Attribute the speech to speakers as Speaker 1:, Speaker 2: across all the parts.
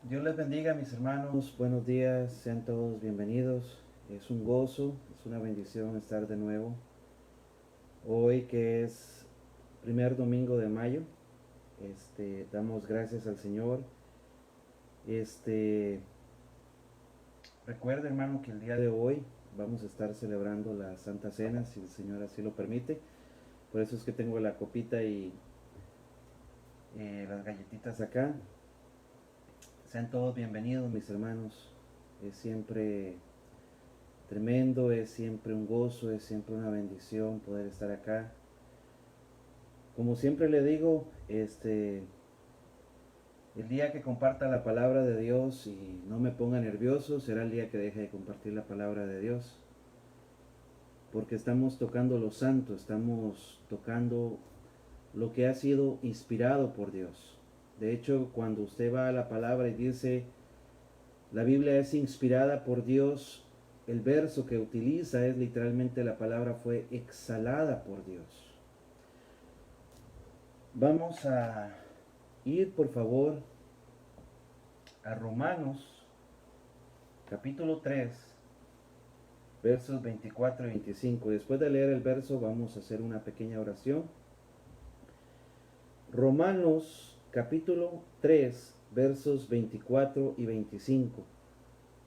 Speaker 1: Dios les bendiga, mis hermanos, buenos días, sean todos bienvenidos. Es un gozo, es una bendición estar de nuevo. Hoy que es primer domingo de mayo, damos gracias al Señor. Recuerda, hermano, que el día de hoy vamos a estar celebrando la Santa Cena, si el Señor así lo permite. Por eso es que tengo la copita y las galletitas acá. Sean todos bienvenidos, mis hermanos. Es siempre tremendo, es siempre un gozo, es siempre una bendición poder estar acá. Como siempre le digo, el día que comparta la palabra de Dios y no me ponga nervioso, será el día que deje de compartir la palabra de Dios. Porque estamos tocando lo santo, estamos tocando lo que ha sido inspirado por Dios. De hecho, cuando usted va a la palabra y dice, la Biblia es inspirada por Dios, el verso que utiliza es literalmente la palabra fue exhalada por Dios. Vamos a ir, por favor, a Romanos, capítulo 3, versos 24 y 25. Después de leer el verso, vamos a hacer una pequeña oración. Romanos capítulo 3, versos 24 y 25.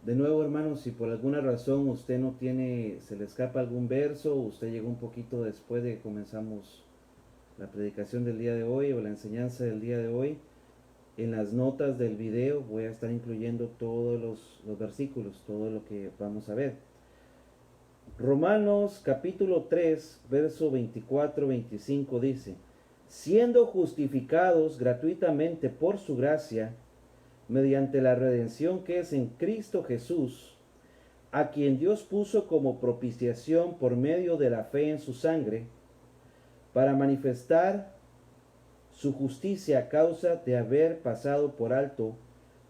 Speaker 1: De nuevo, hermanos, si por alguna razón usted no tiene, se le escapa algún verso, usted llegó un poquito después de que comenzamos la predicación del día de hoy o la enseñanza del día de hoy, en las notas del video voy a estar incluyendo todos los versículos, todo lo que vamos a ver. Romanos capítulo 3, verso 24-25 dice: siendo justificados gratuitamente por su gracia, mediante la redención que es en Cristo Jesús, a quien Dios puso como propiciación por medio de la fe en su sangre, para manifestar su justicia a causa de haber pasado por alto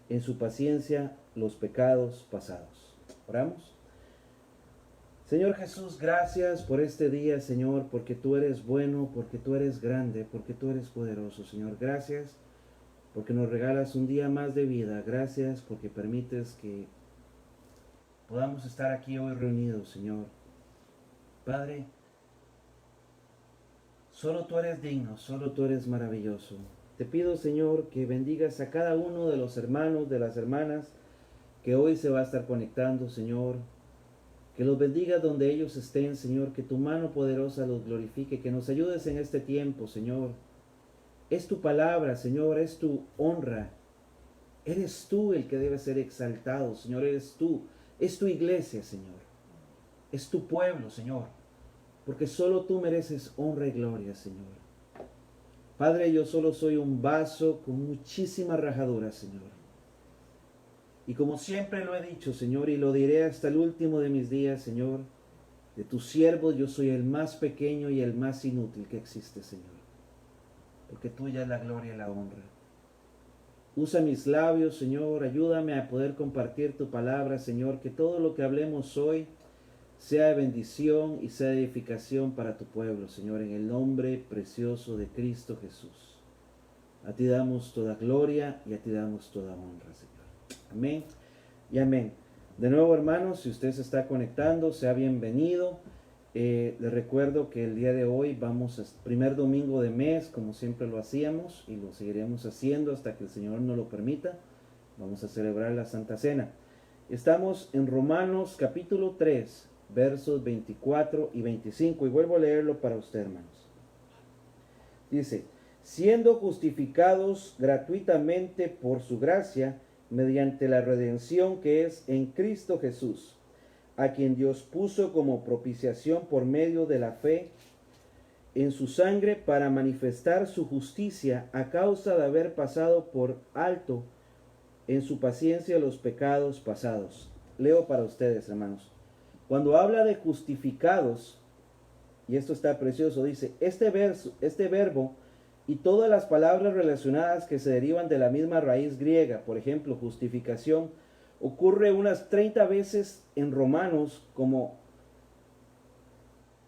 Speaker 1: en su paciencia los pecados pasados. Oramos. Señor Jesús, gracias por este día, Señor, porque tú eres bueno, porque tú eres grande, porque tú eres poderoso, Señor. Gracias porque nos regalas un día más de vida. Gracias porque permites que podamos estar aquí hoy reunidos, Señor. Padre, solo tú eres digno, solo tú eres maravilloso. Te pido, Señor, que bendigas a cada uno de los hermanos, de las hermanas, que hoy se va a estar conectando, Señor. Que los bendigas donde ellos estén, Señor, que tu mano poderosa los glorifique, que nos ayudes en este tiempo, Señor. Es tu palabra, Señor, es tu honra. Eres tú el que debe ser exaltado, Señor, eres tú. Es tu iglesia, Señor. Es tu pueblo, Señor. Porque solo tú mereces honra y gloria, Señor. Padre, yo solo soy un vaso con muchísimas rajaduras, Señor. Y como siempre lo he dicho, Señor, y lo diré hasta el último de mis días, Señor, de tus siervos yo soy el más pequeño y el más inútil que existe, Señor. Porque tuya es la gloria y la honra. Usa mis labios, Señor, ayúdame a poder compartir tu palabra, Señor, que todo lo que hablemos hoy sea de bendición y sea de edificación para tu pueblo, Señor, en el nombre precioso de Cristo Jesús. A ti damos toda gloria y a ti damos toda honra, Señor. Amén y amén. De nuevo, hermanos, si usted se está conectando, sea bienvenido. Les recuerdo que el día de hoy vamos al primer domingo de mes, como siempre lo hacíamos, y lo seguiremos haciendo hasta que el Señor nos lo permita. Vamos a celebrar la Santa Cena. Estamos en Romanos capítulo 3, versos 24 y 25, y vuelvo a leerlo para usted, hermanos. Dice: siendo justificados gratuitamente por su gracia, mediante la redención que es en Cristo Jesús, a quien Dios puso como propiciación por medio de la fe en su sangre para manifestar su justicia a causa de haber pasado por alto en su paciencia los pecados pasados. Leo para ustedes, hermanos. Cuando habla de justificados, y esto está precioso, dice, este verbo y todas las palabras relacionadas que se derivan de la misma raíz griega, por ejemplo, justificación, ocurre unas 30 veces en Romanos, como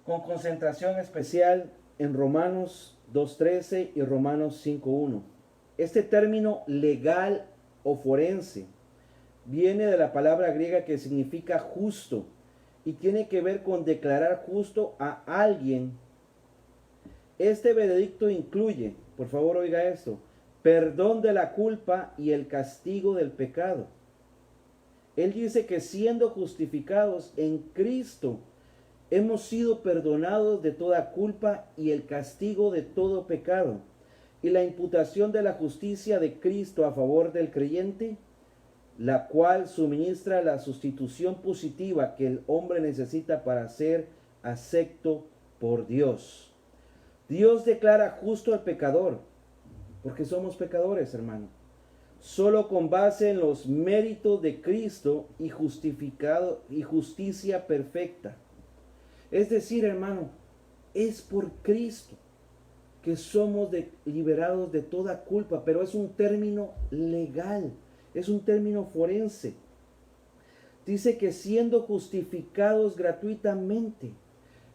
Speaker 1: con concentración especial en Romanos 2.13 y Romanos 5.1. Este término legal o forense viene de la palabra griega que significa justo y tiene que ver con declarar justo a alguien. Este veredicto incluye, por favor oiga esto, perdón de la culpa y el castigo del pecado. Él dice que siendo justificados en Cristo, hemos sido perdonados de toda culpa y el castigo de todo pecado. Y la imputación de la justicia de Cristo a favor del creyente, la cual suministra la sustitución positiva que el hombre necesita para ser acepto por Dios. Dios declara justo al pecador, porque somos pecadores, hermano. Solo con base en los méritos de Cristo y justicia perfecta. Es decir, hermano, es por Cristo que somos liberados de toda culpa, pero es un término legal, es un término forense. Dice que siendo justificados gratuitamente,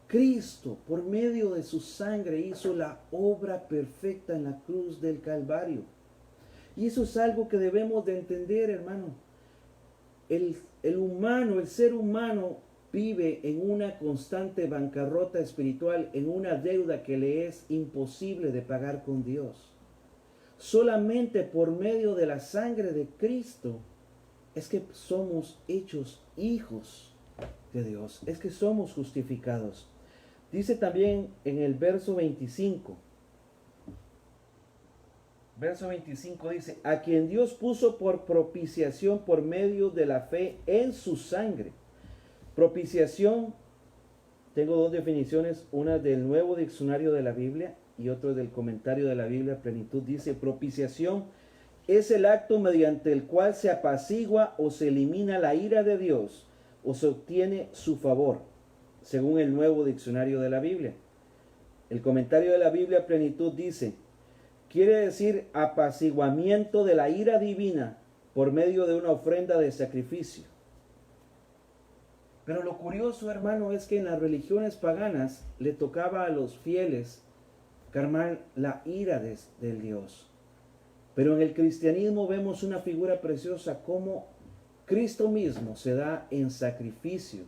Speaker 1: Cristo, por medio de su sangre, hizo la obra perfecta en la cruz del Calvario. Y eso es algo que debemos de entender, hermano. El ser humano, vive en una constante bancarrota espiritual, en una deuda que le es imposible de pagar con Dios. Solamente por medio de la sangre de Cristo es que somos hechos hijos de Dios, es que somos justificados. Dice también en el verso 25, dice, a quien Dios puso por propiciación por medio de la fe en su sangre. Propiciación, tengo dos definiciones, una del Nuevo Diccionario de la Biblia y otra del Comentario de la Biblia Plenitud. Dice, propiciación es el acto mediante el cual se apacigua o se elimina la ira de Dios o se obtiene su favor, según el Nuevo Diccionario de la Biblia. El Comentario de la Biblia Plenitud dice, quiere decir apaciguamiento de la ira divina por medio de una ofrenda de sacrificio. Pero lo curioso, hermano, es que en las religiones paganas le tocaba a los fieles calmar la ira del Dios. Pero en el cristianismo vemos una figura preciosa, como Cristo mismo se da en sacrificio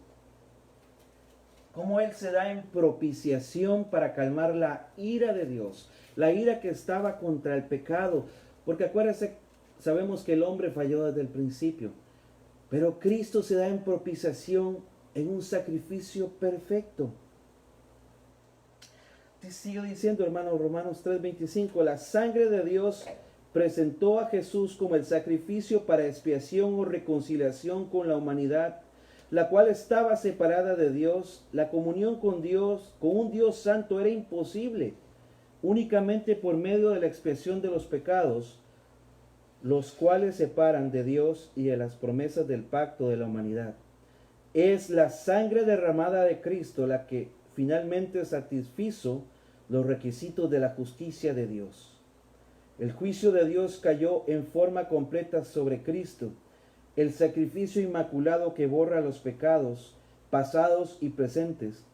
Speaker 1: cómo Él se da en propiciación para calmar la ira de Dios, la ira que estaba contra el pecado. Porque acuérdense, sabemos que el hombre falló desde el principio, pero Cristo se da en propiciación en un sacrificio perfecto. Te sigo diciendo, hermano, Romanos 3:25, la sangre de Dios presentó a Jesús como el sacrificio para expiación o reconciliación con la humanidad, la cual estaba separada de Dios. La comunión con Dios, con un Dios santo, era imposible, únicamente por medio de la expiación de los pecados, los cuales separan de Dios y de las promesas del pacto de la humanidad. Es la sangre derramada de Cristo la que finalmente satisfizo los requisitos de la justicia de Dios. El juicio de Dios cayó en forma completa sobre Cristo, el sacrificio inmaculado que borra los pecados pasados y presentes.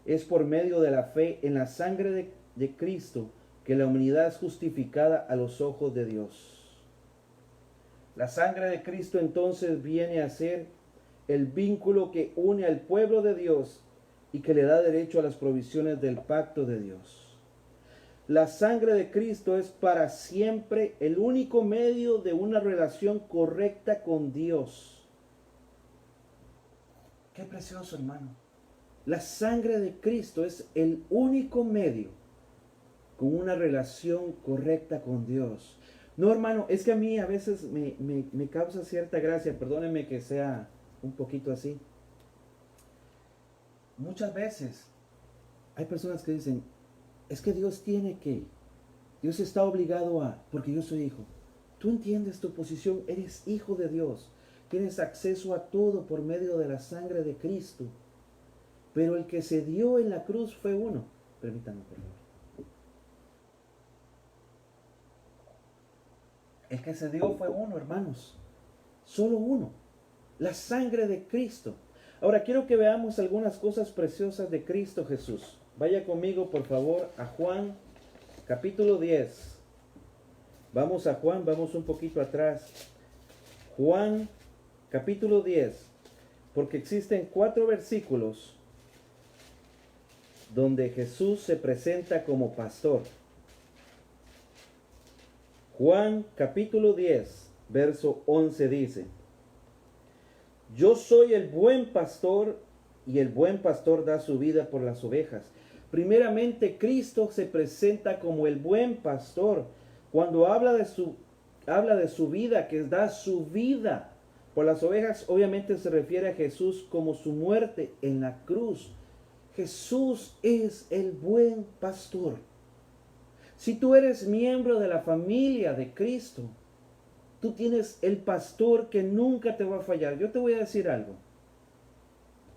Speaker 1: Es por medio de la fe en la sangre de Cristo que la humanidad es justificada a los ojos de Dios. La sangre de Cristo entonces viene a ser el vínculo que une al pueblo de Dios y que le da derecho a las provisiones del pacto de Dios. La sangre de Cristo es para siempre el único medio de una relación correcta con Dios. Qué precioso, hermano. La sangre de Cristo es el único medio con una relación correcta con Dios. No, hermano, es que a mí a veces me causa cierta gracia, perdónenme que sea un poquito así. Muchas veces hay personas que dicen, es que Dios Dios está obligado a, porque yo soy hijo. Tú entiendes tu posición, eres hijo de Dios, tienes acceso a todo por medio de la sangre de Cristo. Pero el que se dio en la cruz fue uno. Permítanme, por favor. El que se dio fue uno, hermanos. Solo uno. La sangre de Cristo. Ahora quiero que veamos algunas cosas preciosas de Cristo Jesús. Vaya conmigo, por favor, a Juan, capítulo 10. Vamos a Juan, vamos un poquito atrás. Juan, capítulo 10. Porque existen 4 versículos donde Jesús se presenta como pastor. Juan capítulo 10, verso 11 dice, yo soy el buen pastor y el buen pastor da su vida por las ovejas. Primeramente, Cristo se presenta como el buen pastor. Cuando habla de su vida, que da su vida por las ovejas, obviamente se refiere a Jesús como su muerte en la cruz. Jesús es el buen pastor. Si tú eres miembro de la familia de Cristo, tú tienes el pastor que nunca te va a fallar. Yo te voy a decir algo.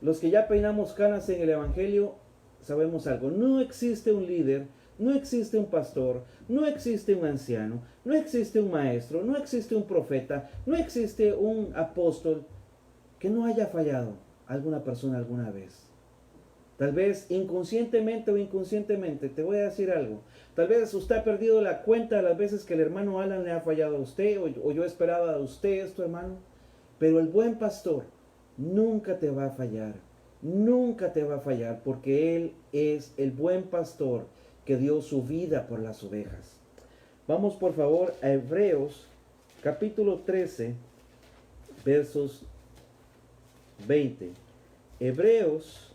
Speaker 1: Los que ya peinamos canas en el Evangelio, sabemos algo. No existe un líder, no existe un pastor, no existe un anciano, no existe un maestro, no existe un profeta, no existe un apóstol que no haya fallado a alguna persona alguna vez. Tal vez inconscientemente o inconscientemente, te voy a decir algo. Tal vez usted ha perdido la cuenta de las veces que el hermano Alan le ha fallado a usted, o yo esperaba de usted esto, hermano. Pero el buen pastor nunca te va a fallar. Nunca te va a fallar, porque Él es el buen pastor que dio su vida por las ovejas. Vamos por favor a Hebreos capítulo 13, versos 20. Hebreos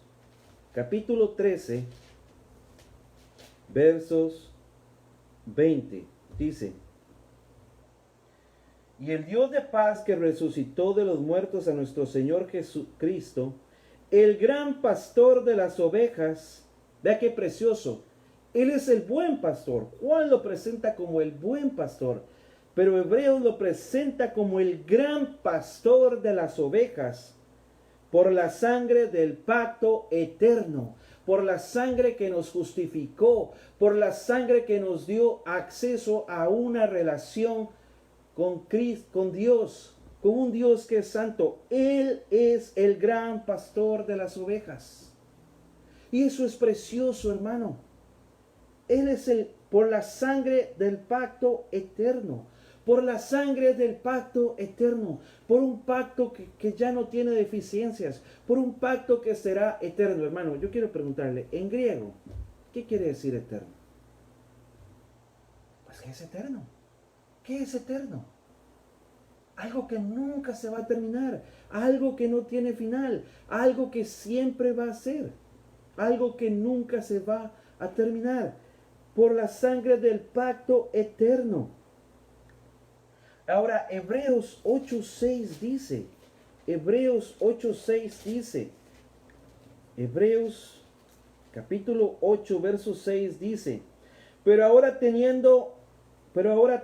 Speaker 1: capítulo 13, versos 20, dice, y el Dios de paz que resucitó de los muertos a nuestro Señor Jesucristo, el gran pastor de las ovejas, vea qué precioso, Él es el buen pastor. Juan lo presenta como el buen pastor, pero Hebreos lo presenta como el gran pastor de las ovejas, por la sangre del pacto eterno, por la sangre que nos justificó, por la sangre que nos dio acceso a una relación con Cristo, con Dios, con un Dios que es santo. Él es el gran pastor de las ovejas. Y eso es precioso, hermano. Él es por la sangre del pacto eterno. por la sangre del pacto eterno, por un pacto que ya no tiene deficiencias, por un pacto que será eterno. Hermano, yo quiero preguntarle, en griego, ¿qué quiere decir eterno? Pues que es eterno. ¿Qué es eterno? Algo que nunca se va a terminar, algo que no tiene final, algo que siempre va a ser, algo que nunca se va a terminar, por la sangre del pacto eterno. Ahora, Hebreos 8:6 dice, Hebreos 8:6 dice, Hebreos capítulo 8, verso 6 dice, pero ahora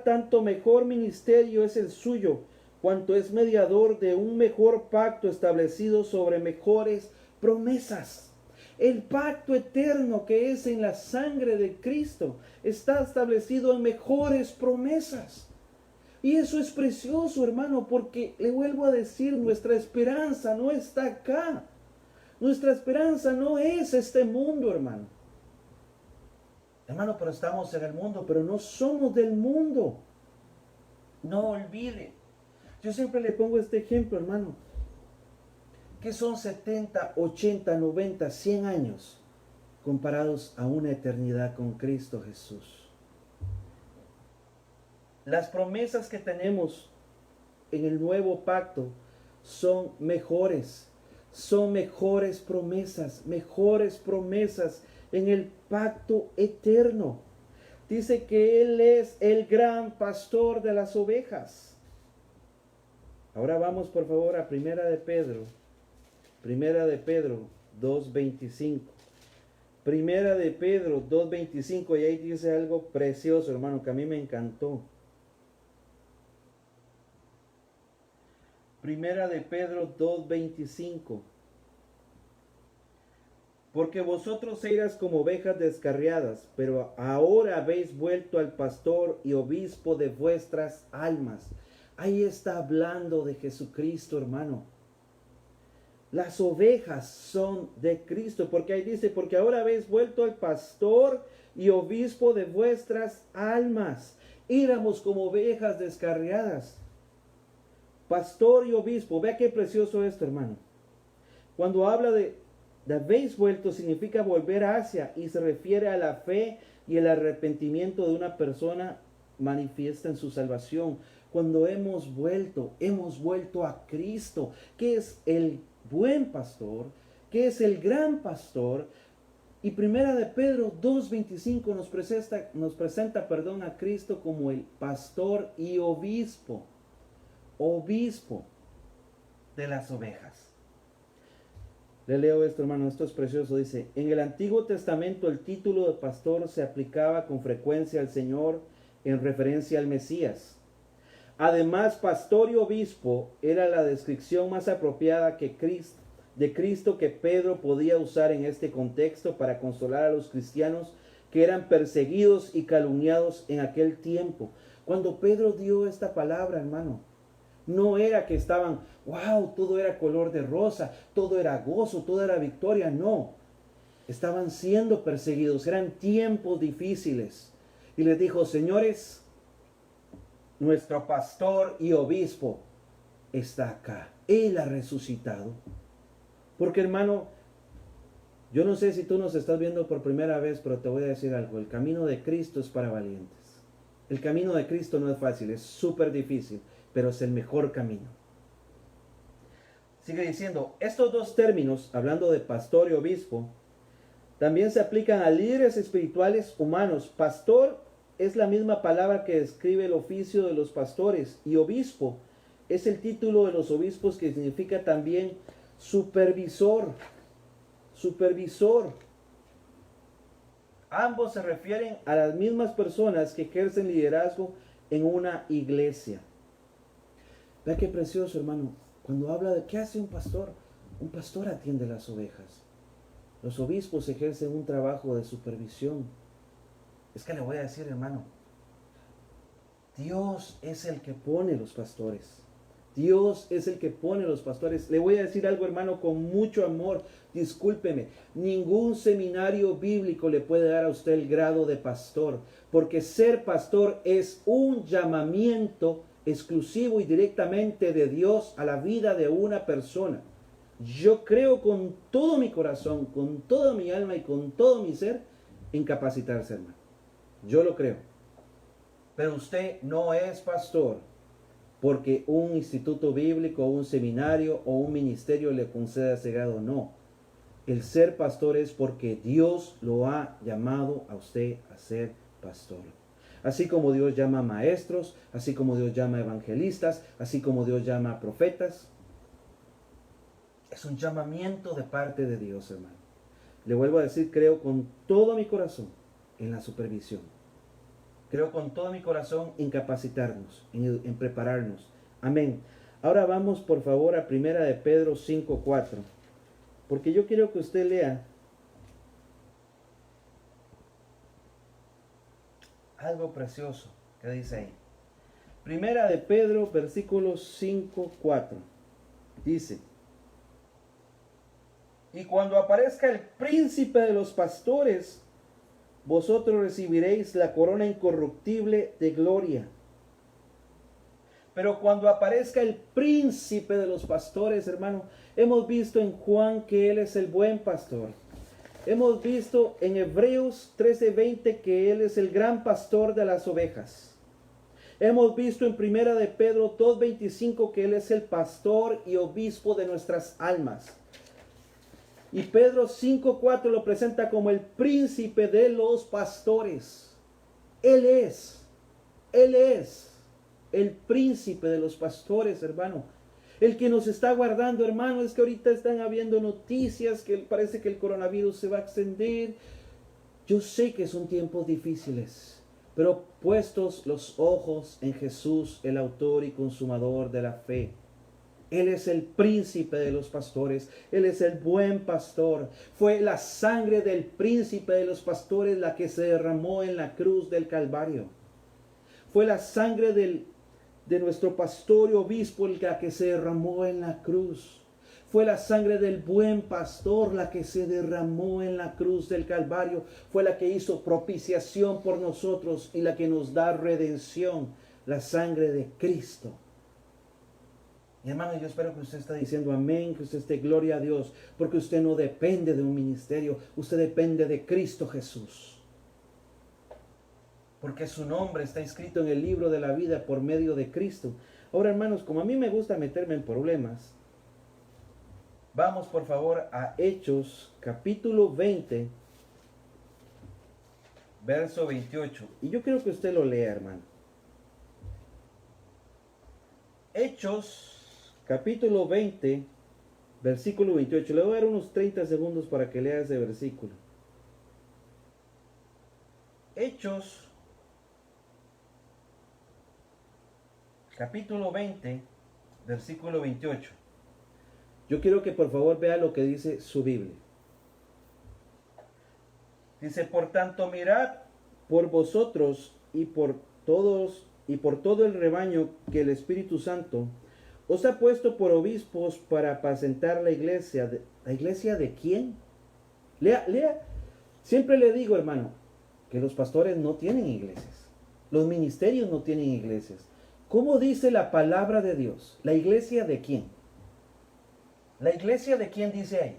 Speaker 1: tanto mejor ministerio es el suyo, cuanto es mediador de un mejor pacto establecido sobre mejores promesas. El pacto eterno que es en la sangre de Cristo está establecido en mejores promesas. Y eso es precioso, hermano, porque le vuelvo a decir, nuestra esperanza no está acá. Nuestra esperanza no es este mundo, hermano. Hermano, pero estamos en el mundo, pero no somos del mundo. No olvide. Yo siempre le pongo este ejemplo, hermano. ¿Qué son 70, 80, 90, 100 años comparados a una eternidad con Cristo Jesús? Las promesas que tenemos en el nuevo pacto son mejores promesas en el pacto eterno. Dice que Él es el gran pastor de las ovejas. Ahora vamos por favor a Primera de Pedro 2:25. Primera de Pedro 2:25, y ahí dice algo precioso, hermano, que a mí me encantó. Primera de Pedro 2:25. Porque vosotros eras como ovejas descarriadas, pero ahora habéis vuelto al pastor y obispo de vuestras almas. Ahí está hablando de Jesucristo, hermano. Las ovejas son de Cristo, porque ahí dice, porque ahora habéis vuelto al pastor y obispo de vuestras almas. Éramos como ovejas descarriadas. Pastor y obispo, vea qué precioso esto, hermano. Cuando habla de habéis vuelto, significa volver hacia, y se refiere a la fe y el arrepentimiento de una persona manifiesta en su salvación. Cuando hemos vuelto a Cristo, que es el buen pastor, que es el gran pastor. Y Primera de Pedro 2:25 nos presenta a Cristo como el pastor y obispo de las ovejas. Le leo esto, hermano, esto es precioso. Dice, en el Antiguo Testamento el título de pastor se aplicaba con frecuencia al Señor en referencia al Mesías. Además, pastor y obispo era la descripción más apropiada de Cristo que Pedro podía usar en este contexto para consolar a los cristianos que eran perseguidos y calumniados en aquel tiempo. Cuando Pedro dio esta palabra, hermano, no era que estaban, wow, todo era color de rosa, todo era gozo, todo era victoria. No, estaban siendo perseguidos, eran tiempos difíciles. Y les dijo, señores, nuestro pastor y obispo está acá. Él ha resucitado. Porque, hermano, yo no sé si tú nos estás viendo por primera vez, pero te voy a decir algo. El camino de Cristo es para valientes. El camino de Cristo no es fácil, es súper difícil, pero es el mejor camino. Sigue diciendo, estos dos términos, hablando de pastor y obispo, también se aplican a líderes espirituales humanos. Pastor es la misma palabra que describe el oficio de los pastores, y obispo es el título de los obispos, que significa también supervisor. Ambos se refieren a las mismas personas que ejercen liderazgo en una iglesia. Vea qué precioso, hermano. Cuando habla de qué hace un pastor atiende las ovejas. Los obispos ejercen un trabajo de supervisión. Es que le voy a decir, hermano, Dios es el que pone los pastores. Dios es el que pone los pastores. Le voy a decir algo, hermano, con mucho amor. Discúlpeme, ningún seminario bíblico le puede dar a usted el grado de pastor, porque ser pastor es un llamamiento exclusivo y directamente de Dios a la vida de una persona. Yo creo con todo mi corazón, con toda mi alma y con todo mi ser en capacitarse, hermano. Yo lo creo. Pero usted no es pastor porque un instituto bíblico, un seminario o un ministerio le conceda ese grado. No. El ser pastor es porque Dios lo ha llamado a usted a ser pastor. Así como Dios llama a maestros, así como Dios llama a evangelistas, así como Dios llama a profetas. Es un llamamiento de parte de Dios, hermano. Le vuelvo a decir, creo con todo mi corazón en la supervisión. Creo con todo mi corazón en capacitarnos, en prepararnos. Amén. Ahora vamos por favor a 1 de Pedro 5:4. Porque yo quiero que usted lea algo precioso que dice ahí. 1 de Pedro, versículos 5:4. Dice: y cuando aparezca el príncipe de los pastores, vosotros recibiréis la corona incorruptible de gloria. Pero cuando aparezca el príncipe de los pastores, hermano, hemos visto en Juan que Él es el buen pastor. Hemos visto en Hebreos 13:20 que Él es el gran pastor de las ovejas. Hemos visto en 1 de Pedro 2:25 que Él es el pastor y obispo de nuestras almas. Y Pedro 5:4 lo presenta como el príncipe de los pastores. Él es el príncipe de los pastores, hermano. El que nos está guardando, hermano, es que ahorita están habiendo noticias que parece que el coronavirus se va a extender. Yo sé que son tiempos difíciles, pero puestos los ojos en Jesús, el autor y consumador de la fe. Él es el príncipe de los pastores. Él es el buen pastor. Fue la sangre del príncipe de los pastores la que se derramó en la cruz del Calvario. Fue la sangre de nuestro pastor y obispo la que se derramó en la cruz. Fue la sangre del buen pastor la que se derramó en la cruz del Calvario. Fue la que hizo propiciación por nosotros y la que nos da redención. La sangre de Cristo. Y hermano, yo espero que usted esté diciendo amén, que usted esté gloria a Dios, porque usted no depende de un ministerio, usted depende de Cristo Jesús. Porque su nombre está escrito en el libro de la vida por medio de Cristo. Ahora, hermanos, como a mí me gusta meterme en problemas, vamos por favor a Hechos capítulo 20, verso 28. Y yo quiero que usted lo lea, hermano. Hechos capítulo 20, versículo 28. Le voy a dar unos 30 segundos para que lea ese versículo. Hechos, capítulo 20, versículo 28. Yo quiero que por favor vea lo que dice su Biblia. Dice: por tanto, mirad por vosotros y por todo el rebaño que el Espíritu Santo os ha puesto por obispos para apacentar la iglesia. ¿La iglesia de quién? Lea. Siempre le digo, hermano, que los pastores no tienen iglesias. Los ministerios no tienen iglesias. ¿Cómo dice la palabra de Dios? ¿La iglesia de quién? ¿La iglesia de quién dice ahí?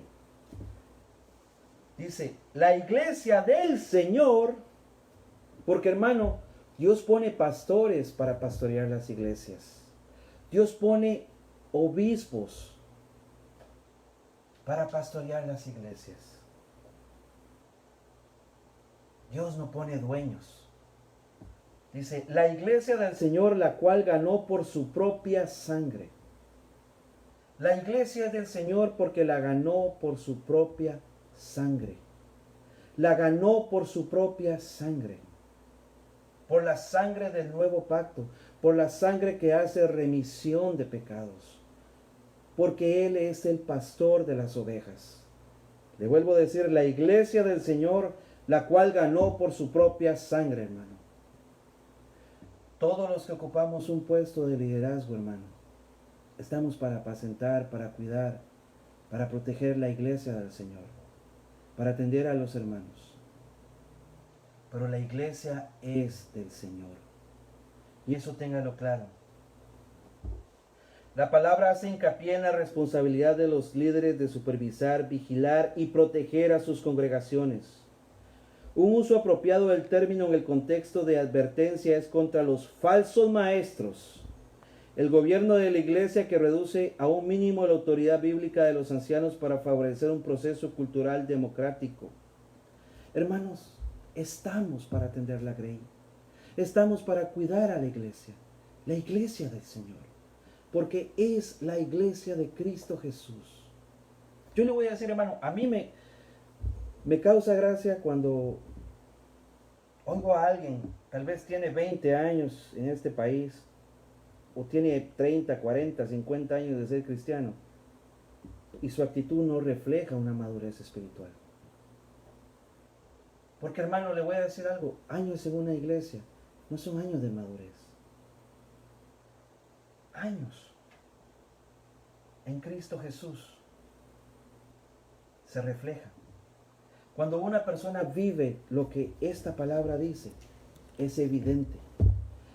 Speaker 1: Dice, la iglesia del Señor. Porque, hermano, Dios pone pastores para pastorear las iglesias. Dios pone obispos para pastorear las iglesias. Dios no pone dueños. Dice, la iglesia del Señor, la cual ganó por su propia sangre. La iglesia del Señor porque la ganó por su propia sangre. La ganó por su propia sangre. Por la sangre del nuevo pacto, por la sangre que hace remisión de pecados, porque Él es el pastor de las ovejas. Le vuelvo a decir, la iglesia del Señor, la cual ganó por su propia sangre, hermano. Todos los que ocupamos un puesto de liderazgo, hermano, Estamos para apacentar, para cuidar, para proteger la iglesia del Señor, para atender a los hermanos. Pero la iglesia es del Señor. Y eso téngalo claro. La palabra hace hincapié en la responsabilidad de los líderes de supervisar, vigilar y proteger a sus congregaciones. Un uso apropiado del término en el contexto de advertencia es contra los falsos maestros. El gobierno de la iglesia que reduce a un mínimo la autoridad bíblica de los ancianos para favorecer un proceso cultural democrático. Hermanos, estamos para atender la grey. Estamos para cuidar a la iglesia del Señor. Porque es la iglesia de Cristo Jesús. Yo le voy a decir, hermano, a mí me causa gracia cuando oigo a alguien, tal vez tiene 20 años en este país, o tiene 30, 40, 50 años de ser cristiano, y su actitud no refleja una madurez espiritual. Porque, hermano, le voy a decir algo, años en una iglesia no son años de madurez. Años en Cristo Jesús se refleja. Cuando una persona vive lo que esta palabra dice, es evidente.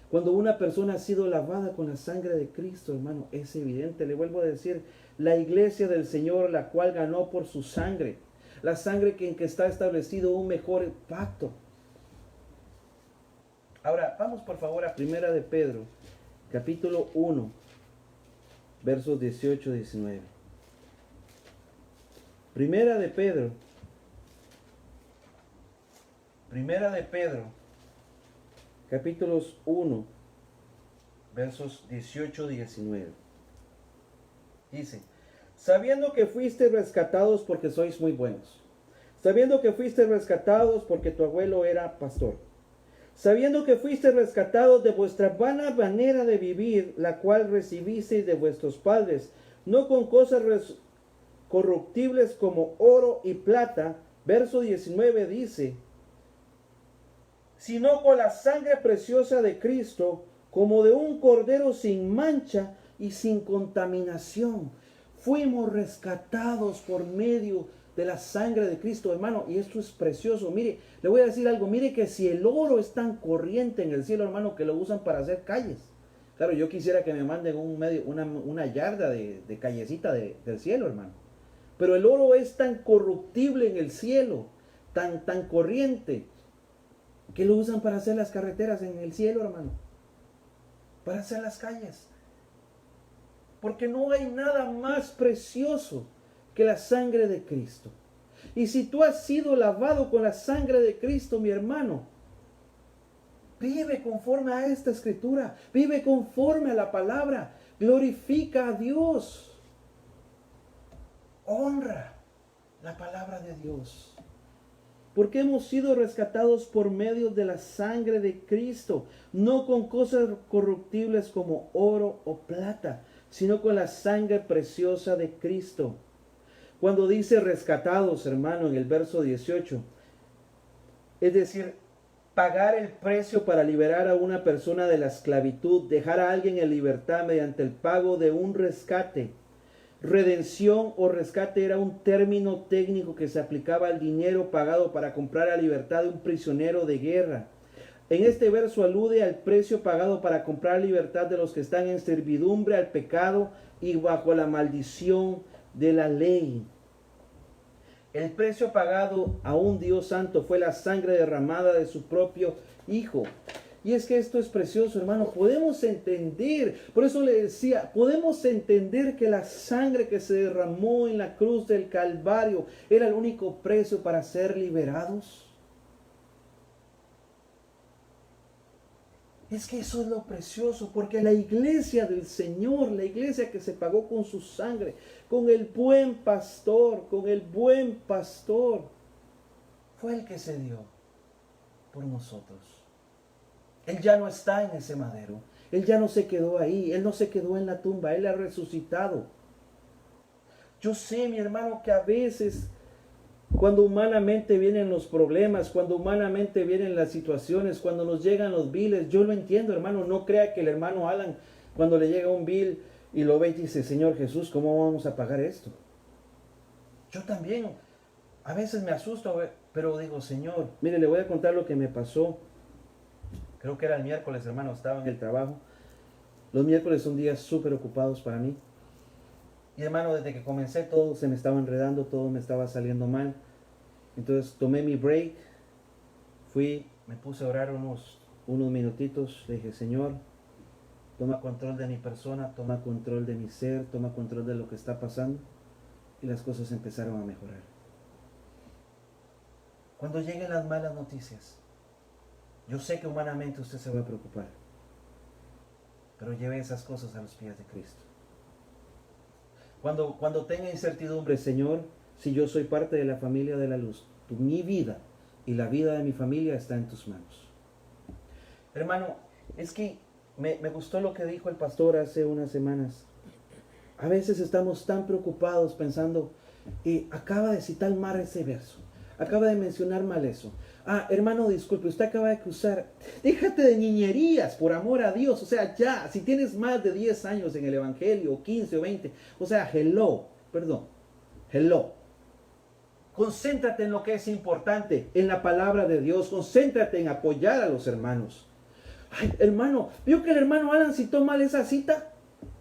Speaker 1: Cuando una persona ha sido lavada con la sangre de Cristo, hermano, es evidente. Le vuelvo a decir, la iglesia del Señor, la cual ganó por su sangre, la sangre en que está establecido un mejor pacto. Ahora, vamos por favor a Primera de Pedro, capítulo 1, versos 18-19. Primera de Pedro, capítulos 1, versos 18-19. Dice, sabiendo que fuiste rescatados porque sois muy buenos, sabiendo que fuiste rescatados porque tu abuelo era pastor, sabiendo que fuiste rescatados de vuestra vana manera de vivir, la cual recibisteis de vuestros padres, no con cosas corruptibles como oro y plata. Verso 19 dice, sino con la sangre preciosa de Cristo, como de un cordero sin mancha y sin contaminación. Fuimos rescatados por medio de la sangre de Cristo, hermano, y esto es precioso. Mire, le voy a decir algo, mire que si el oro es tan corriente en el cielo, hermano, que lo usan para hacer calles. Claro, yo quisiera que me manden una yarda de callecita del cielo, hermano. Pero el oro es tan corruptible en el cielo, tan corriente, que lo usan para hacer las carreteras en el cielo, hermano. Para hacer las calles. Porque no hay nada más precioso que la sangre de Cristo. Y si tú has sido lavado con la sangre de Cristo, mi hermano, vive conforme a esta escritura, vive conforme a la palabra, glorifica a Dios, honra la palabra de Dios. Porque hemos sido rescatados por medio de la sangre de Cristo, no con cosas corruptibles como oro o plata, sino con la sangre preciosa de Cristo. Cuando dice rescatados, hermano, en el verso 18, es decir, pagar el precio para liberar a una persona de la esclavitud, dejar a alguien en libertad mediante el pago de un rescate. Redención o rescate era un término técnico que se aplicaba al dinero pagado para comprar la libertad de un prisionero de guerra. En este verso alude al precio pagado para comprar libertad de los que están en servidumbre al pecado y bajo la maldición de la ley. El precio pagado a un Dios santo fue la sangre derramada de su propio Hijo. Y es que esto es precioso, hermano. Podemos entender, por eso le decía, podemos entender que la sangre que se derramó en la cruz del Calvario era el único precio para ser liberados. Es que eso es lo precioso, porque la iglesia del Señor, la iglesia que se pagó con su sangre, con el buen pastor, fue el que se dio por nosotros. Él ya no está en ese madero, Él ya no se quedó ahí, Él no se quedó en la tumba, Él ha resucitado. Yo sé, mi hermano, que a veces, cuando humanamente vienen los problemas, cuando humanamente vienen las situaciones, cuando nos llegan los biles, yo lo entiendo, hermano. No crea que el hermano Alan, cuando le llega un bill, Y lo ve y dice, Señor Jesús, ¿cómo vamos a pagar esto? Yo también, a veces me asusto, pero digo, Señor, mire, le voy a contar lo que me pasó. Creo que era el miércoles, hermano, estaba en el trabajo. Los miércoles son días súper ocupados para mí. Y hermano, desde que comencé todo se me estaba enredando, todo me estaba saliendo mal. Entonces tomé mi break, fui, me puse a orar unos minutitos, le dije, Señor, toma control de mi persona, toma control de mi ser, toma control de lo que está pasando. Y las cosas empezaron a mejorar. Cuando lleguen las malas noticias, yo sé que humanamente usted se va a preocupar, pero lleve esas cosas a los pies de Cristo. Cuando tenga incertidumbre, Señor, si yo soy parte de la familia de la luz, mi vida y la vida de mi familia está en tus manos. Hermano, es que me gustó lo que dijo el pastor hace unas semanas. A veces estamos tan preocupados pensando, acaba de citar mal ese verso, acaba de mencionar mal eso. Hermano, disculpe, usted acaba de cruzar. Déjate de niñerías, por amor a Dios. O sea, ya, si tienes más de 10 años en el Evangelio, o 15 o 20, o sea, hello. Concéntrate en lo que es importante, en la palabra de Dios. Concéntrate en apoyar a los hermanos. Ay, hermano, ¿vio que el hermano Alan citó mal esa cita?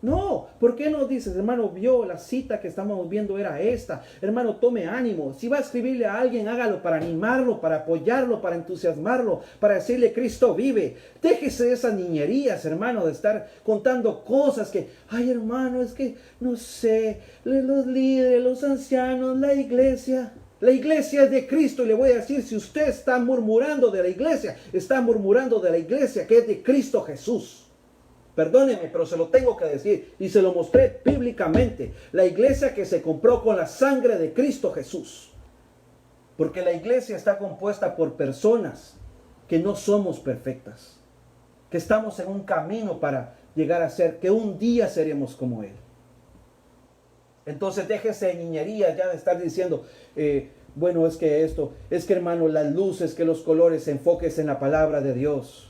Speaker 1: No, ¿por qué no dices, hermano, vio la cita que estamos viendo era esta? Hermano, tome ánimo. Si va a escribirle a alguien, hágalo para animarlo, para apoyarlo, para entusiasmarlo, para decirle Cristo vive. Déjese de esas niñerías, hermano, de estar contando cosas que, ay, hermano, es que, no sé, los líderes, los ancianos, la iglesia. La iglesia es de Cristo y le voy a decir, si usted está murmurando de la iglesia, está murmurando de la iglesia que es de Cristo Jesús. Perdóneme, pero se lo tengo que decir y se lo mostré bíblicamente. La iglesia que se compró con la sangre de Cristo Jesús. Porque la iglesia está compuesta por personas que no somos perfectas. Que estamos en un camino para llegar a ser, que un día seremos como Él. Entonces déjese de niñería ya de estar diciendo, bueno, es que esto, es que hermano, las luces, que los colores, enfóquese en la palabra de Dios.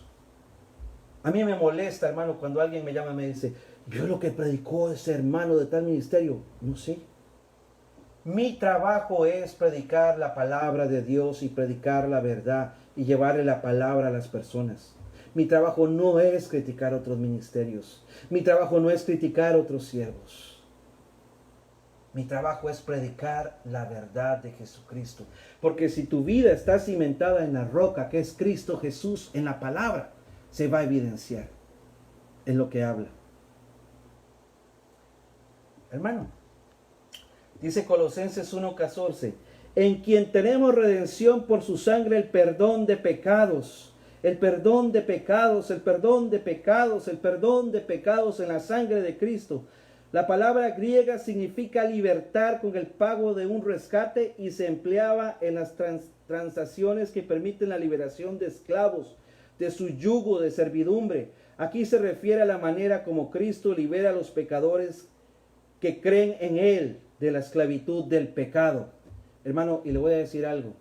Speaker 1: A mí me molesta, hermano, cuando alguien me llama y me dice, ¿vio lo que predicó ese hermano de tal ministerio? No sé. Mi trabajo es predicar la palabra de Dios y predicar la verdad y llevarle la palabra a las personas. Mi trabajo no es criticar otros ministerios. Mi trabajo no es criticar otros siervos. Mi trabajo es predicar la verdad de Jesucristo. Porque si tu vida está cimentada en la roca, que es Cristo Jesús, en la palabra, se va a evidenciar en lo que habla. Hermano, dice Colosenses 1:14, en quien tenemos redención por su sangre, el perdón de pecados. El perdón de pecados, el perdón de pecados, el perdón de pecados en la sangre de Cristo. La palabra griega significa libertar con el pago de un rescate y se empleaba en las transacciones que permiten la liberación de esclavos de su yugo de servidumbre. Aquí se refiere a la manera como Cristo libera a los pecadores que creen en Él de la esclavitud del pecado. Hermano, y le voy a decir algo,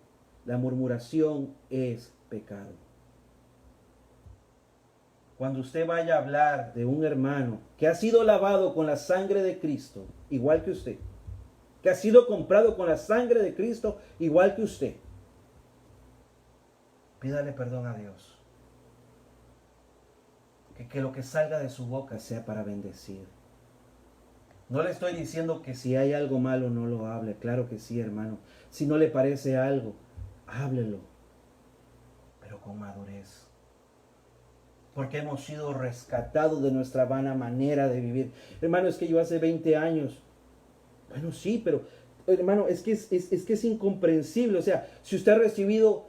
Speaker 1: la murmuración es pecado. Cuando usted vaya a hablar de un hermano que ha sido lavado con la sangre de Cristo, igual que usted, que ha sido comprado con la sangre de Cristo, igual que usted, pídale perdón a Dios. Que lo que salga de su boca sea para bendecir. No le estoy diciendo que si hay algo malo no lo hable. Claro que sí, hermano. Si no le parece algo, háblelo. Pero con madurez. Porque hemos sido rescatados de nuestra vana manera de vivir. Hermano, es que yo hace 20 años. Bueno, sí, pero hermano, es que es incomprensible. O sea, si usted ha recibido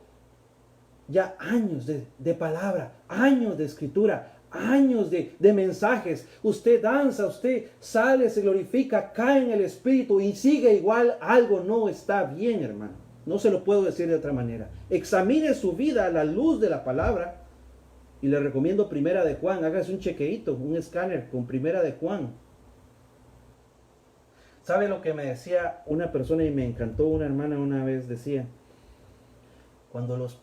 Speaker 1: ya años de palabra, años de escritura, años de mensajes, usted danza, usted sale, se glorifica, cae en el Espíritu y sigue igual, algo no está bien, hermano. No se lo puedo decir de otra manera. Examine su vida a la luz de la palabra y le recomiendo Primera de Juan. Hágase un chequeíto, un escáner con Primera de Juan. ¿Sabe lo que me decía una persona y me encantó? Una hermana una vez decía, cuando los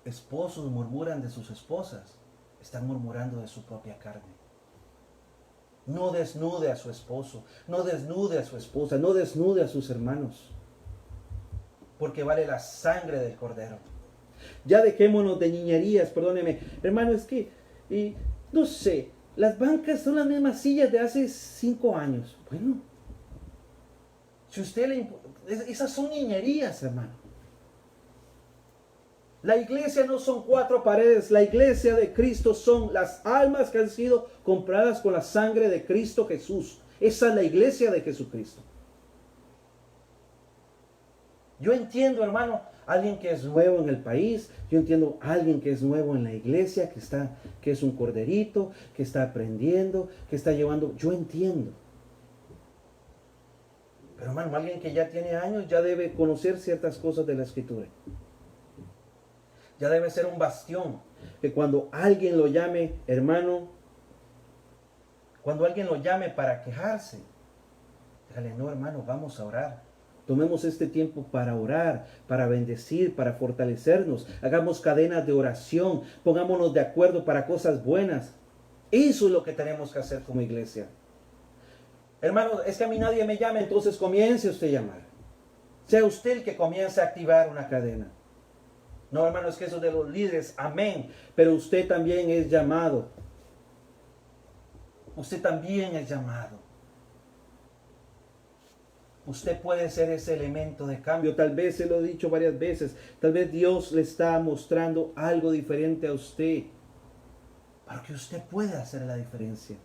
Speaker 1: esposos murmuran de sus esposas, están murmurando de su propia carne. No desnude a su esposo, no desnude a su esposa, no desnude a sus hermanos, porque vale la sangre del Cordero. Ya dejémonos de niñerías, perdóneme. Hermano, es que, no sé, las bancas son las mismas sillas de hace 5 años. Bueno, si usted esas son niñerías, hermano. La iglesia no son 4 paredes, la iglesia de Cristo son las almas que han sido compradas con la sangre de Cristo Jesús. Esa es la iglesia de Jesucristo. Yo entiendo, hermano, alguien que es nuevo en el país, yo entiendo alguien que es nuevo en la iglesia, que es un corderito, que está aprendiendo, que está llevando, yo entiendo. Pero hermano, alguien que ya tiene años ya debe conocer ciertas cosas de la Escritura. Ya debe ser un bastión, que cuando alguien lo llame, hermano, cuando alguien lo llame para quejarse, dígale, no, hermano, vamos a orar. Tomemos este tiempo para orar, para bendecir, para fortalecernos. Hagamos cadenas de oración, pongámonos de acuerdo para cosas buenas. Eso es lo que tenemos que hacer como iglesia. Hermano, es que a mí nadie me llama, entonces comience usted a llamar. Sea usted el que comience a activar una cadena. No, hermano, es que eso de los líderes, amén. Pero usted también es llamado. Usted también es llamado. Usted puede ser ese elemento de cambio. Tal vez, se lo he dicho varias veces, tal vez Dios le está mostrando algo diferente a usted, para que usted pueda hacer la diferencia.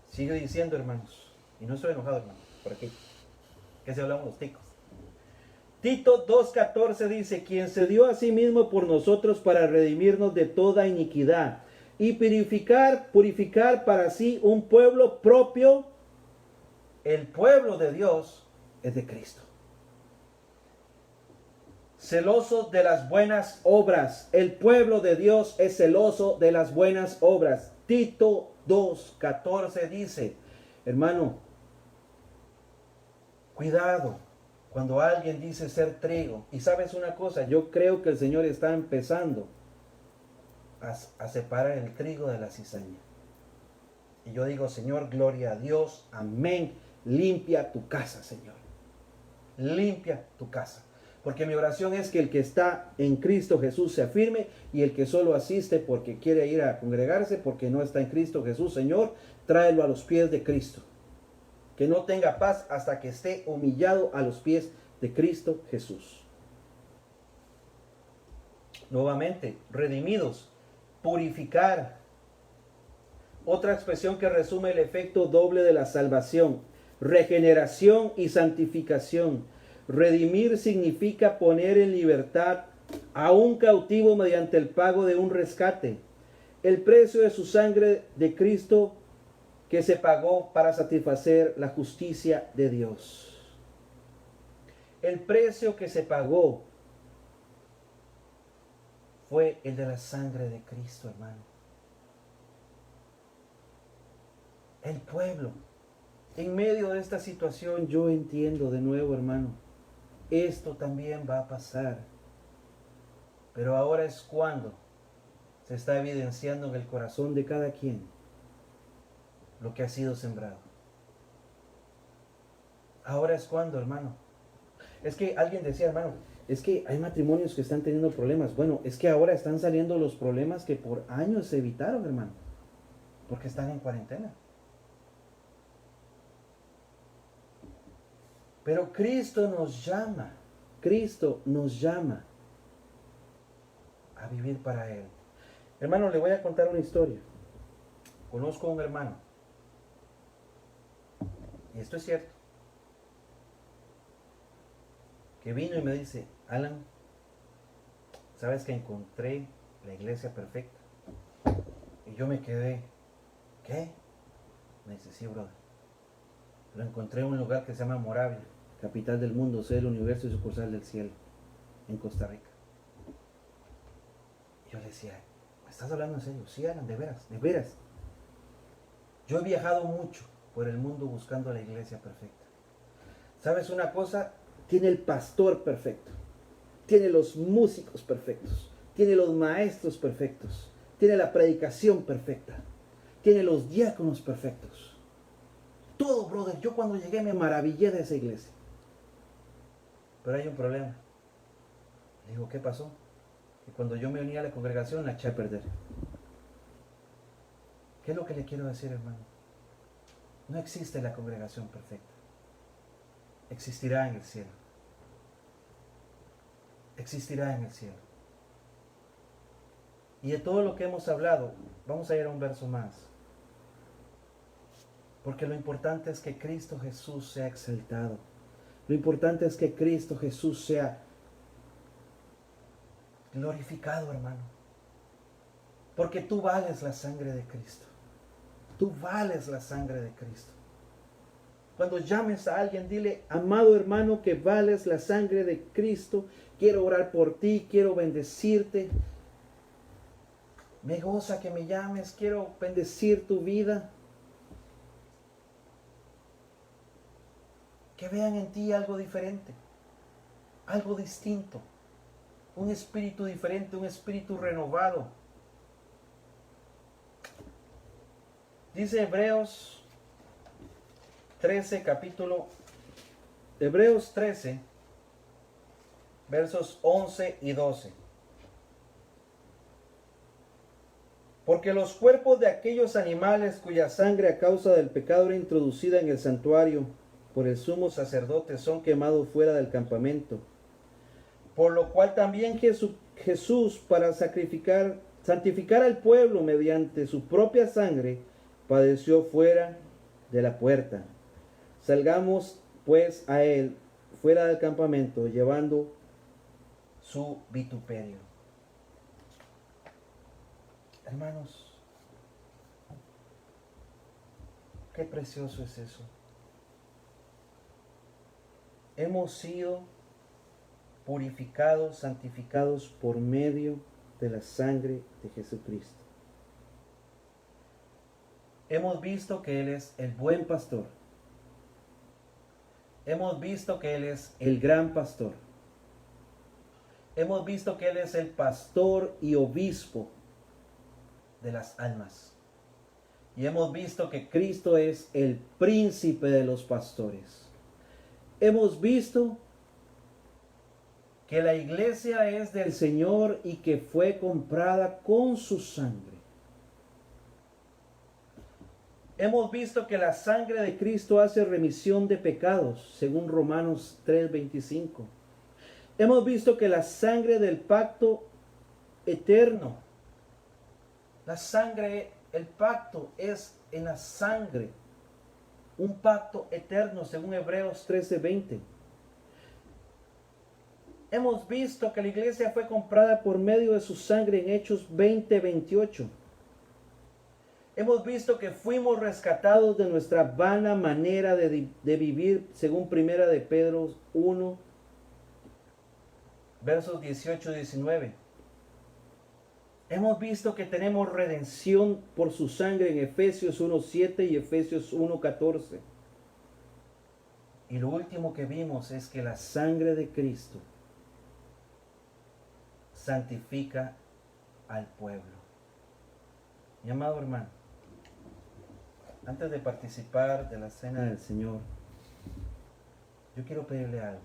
Speaker 1: Sigue diciendo, hermanos, y no estoy enojado, hermano, por aquí, que se hablamos los ticos. Tito 2:14 dice, quien se dio a sí mismo por nosotros para redimirnos de toda iniquidad y purificar para sí un pueblo propio. El pueblo de Dios es de Cristo. Celoso de las buenas obras. El pueblo de Dios es celoso de las buenas obras. Tito 2:14 dice, hermano, cuidado cuando alguien dice ser trigo. Y sabes una cosa, yo creo que el Señor está empezando a separar el trigo de la cizaña. Y yo digo, Señor, gloria a Dios, amén. Limpia tu casa, Señor. Limpia tu casa. Porque mi oración es que el que está en Cristo Jesús se afirme, y el que solo asiste porque quiere ir a congregarse, porque no está en Cristo Jesús, Señor, tráelo a los pies de Cristo. Que no tenga paz hasta que esté humillado a los pies de Cristo Jesús. Nuevamente, redimidos, purificar. Otra expresión que resume el efecto doble de la salvación. Regeneración y santificación. Redimir significa poner en libertad a un cautivo mediante el pago de un rescate. El precio de su sangre de Cristo que se pagó para satisfacer la justicia de Dios. El precio que se pagó fue el de la sangre de Cristo, hermano. El pueblo. En medio de esta situación yo entiendo de nuevo, hermano, esto también va a pasar. Pero ahora es cuando se está evidenciando en el corazón de cada quien lo que ha sido sembrado. Ahora es cuando, hermano. Es que alguien decía, hermano, es que hay matrimonios que están teniendo problemas. Bueno, es que ahora están saliendo los problemas que por años se evitaron, hermano, porque están en cuarentena. Pero Cristo nos llama a vivir para Él. Hermano, le voy a contar una historia. Conozco a un hermano, y esto es cierto, que vino y me dice, Alan, ¿sabes que encontré la iglesia perfecta? Y yo me quedé, ¿qué? Me dice, sí, brother. Lo encontré en un lugar que se llama Moravia, capital del mundo, sede del universo y sucursal del cielo, en Costa Rica. Y yo le decía, ¿me estás hablando en serio? Sí, Alan, de veras, de veras. Yo he viajado mucho por el mundo buscando la iglesia perfecta. ¿Sabes una cosa? Tiene el pastor perfecto, tiene los músicos perfectos, tiene los maestros perfectos, tiene la predicación perfecta. tiene los diáconos perfectos. Todo, brother. Yo cuando llegué me maravillé de esa iglesia. Pero hay un problema. Le digo, ¿qué pasó? Que cuando yo me uní a la congregación la eché a perder. ¿Qué es lo que le quiero decir, hermano? No existe la congregación perfecta. Existirá en el cielo. Existirá en el cielo. Y de todo lo que hemos hablado, vamos a ir a un verso más. Porque lo importante es que Cristo Jesús sea exaltado. Lo importante es que Cristo Jesús sea glorificado, hermano. Porque tú vales la sangre de Cristo. Tú vales la sangre de Cristo. Cuando llames a alguien, dile, amado hermano, que vales la sangre de Cristo. Quiero orar por ti, quiero bendecirte. Me goza que me llames, quiero bendecir tu vida. Que vean en ti algo diferente, algo distinto, un espíritu diferente, un espíritu renovado. Dice Hebreos 13, Hebreos 13, versos 11 y 12. Porque los cuerpos de aquellos animales cuya sangre a causa del pecado era introducida en el santuario por el sumo sacerdote son quemados fuera del campamento. Por lo cual también Jesús para santificar al pueblo mediante su propia sangre, padeció fuera de la puerta. Salgamos pues a él fuera del campamento, llevando su vituperio. Hermanos, qué precioso es eso. Hemos sido purificados, santificados por medio de la sangre de Jesucristo. Hemos visto que Él es el buen pastor. Hemos visto que Él es el gran pastor. Hemos visto que Él es el pastor y obispo de las almas. Y hemos visto que Cristo es el príncipe de los pastores. Hemos visto que la iglesia es del Señor y que fue comprada con su sangre. Hemos visto que la sangre de Cristo hace remisión de pecados, según Romanos 3:25. Hemos visto que la sangre del pacto eterno, la sangre, el pacto es en la sangre. Un pacto eterno, según Hebreos 13:20. Hemos visto que la iglesia fue comprada por medio de su sangre en Hechos 20:28. Hemos visto que fuimos rescatados de nuestra vana manera de vivir, según Primera de Pedro 1, versos 18-19. Hemos visto que tenemos redención por su sangre en Efesios 1:7 y Efesios 1:14. Y lo último que vimos es que la sangre de Cristo santifica al pueblo. Mi amado hermano, antes de participar de la cena del Señor, yo quiero pedirle algo.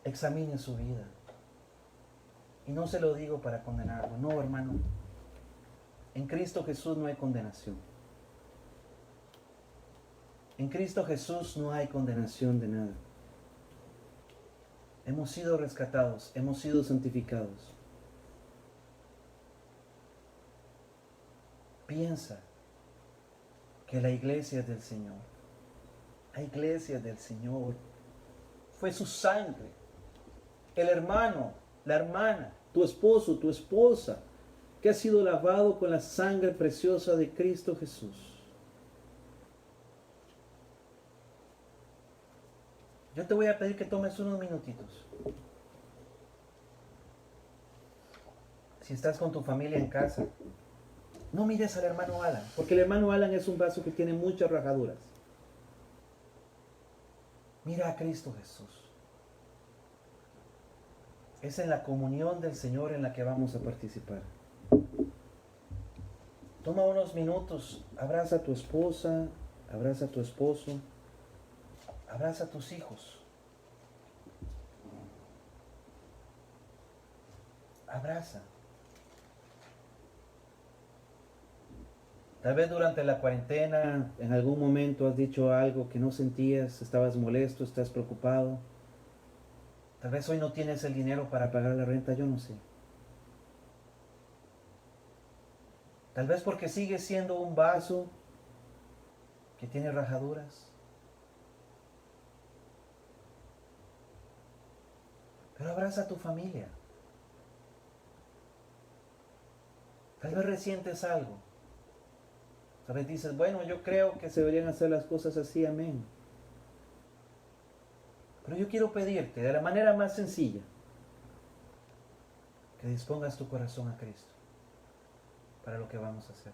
Speaker 1: Examine su vida. Y no se lo digo para condenarlo. No, hermano. En Cristo Jesús no hay condenación. En Cristo Jesús no hay condenación de nada. Hemos sido rescatados, hemos sido santificados. Piensa que la iglesia es del Señor. La iglesia es del Señor. Fue su sangre. El hermano, la hermana, tu esposo, tu esposa, que ha sido lavado con la sangre preciosa de Cristo Jesús. Yo te voy a pedir que tomes unos minutitos. Si estás con tu familia en casa, no mires al hermano Alan, porque el hermano Alan es un vaso que tiene muchas rajaduras. Mira a Cristo Jesús. Es en la comunión del Señor en la que vamos a participar. Toma unos minutos, abraza a tu esposa, abraza a tu esposo, abraza a tus hijos. Abraza. Tal vez durante la cuarentena, en algún momento has dicho algo que no sentías, estabas molesto, estás preocupado. Tal vez hoy no tienes el dinero para pagar la renta, yo no sé. Tal vez porque sigues siendo un vaso que tiene rajaduras. Pero abraza a tu familia. Tal vez resientes algo. Tal vez dices, bueno, yo creo que se deberían hacer las cosas así, amén. Pero yo quiero pedirte de la manera más sencilla que dispongas tu corazón a Cristo para lo que vamos a hacer.